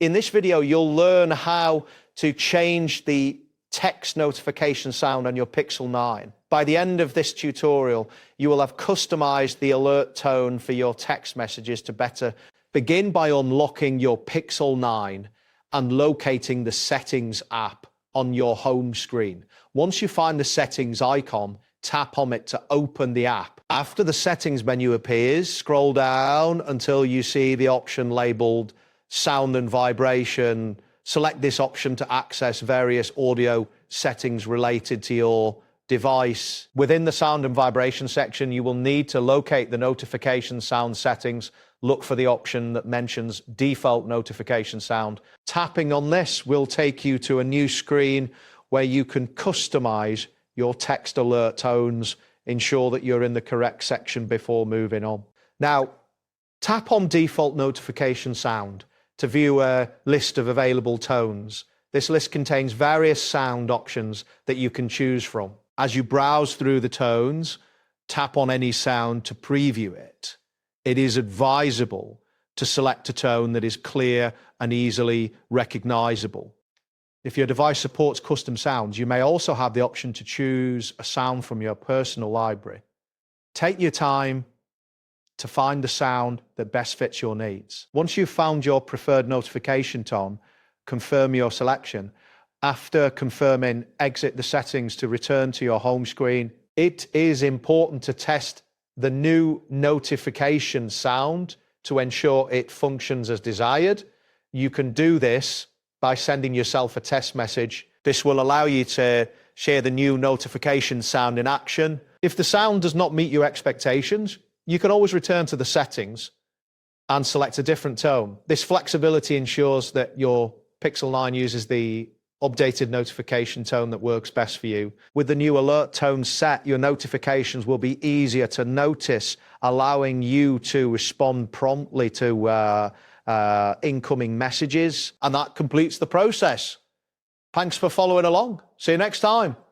In this video, you'll learn how to change the text notification sound on your Pixel 9. By the end of this tutorial, you will have customized the alert tone for your text messages to better. Begin by unlocking your Pixel 9 and locating the Settings app on your home screen. Once you find the Settings icon, tap on it to open the app. After the Settings menu appears, scroll down until you see the option labeled Sound and Vibration. Select this option to access various audio settings related to your device. Within the Sound and Vibration section, you will need to locate the notification sound settings. Look for the option that mentions Default Notification Sound. Tapping on this will take you to a new screen where you can customize your text alert tones. Ensure that you're in the correct section before moving on. Now, tap on Default Notification Sound to view a list of available tones. This list contains various sound options that you can choose from. As you browse through the tones, tap on any sound to preview it. It is advisable to select a tone that is clear and easily recognizable. If your device supports custom sounds, you may also have the option to choose a sound from your personal library. Take your time to find the sound that best fits your needs. Once you've found your preferred notification tone, confirm your selection. After confirming, exit the settings to return to your home screen. It is important to test the new notification sound to ensure it functions as desired. You can do this by sending yourself a test message. This will allow you to share the new notification sound in action. If the sound does not meet your expectations, you can always return to the settings and select a different tone. This flexibility ensures that your Pixel 9 uses the updated notification tone that works best for you. With the new alert tone set, your notifications will be easier to notice, allowing you to respond promptly to incoming messages. And that completes the process. Thanks for following along. See you next time.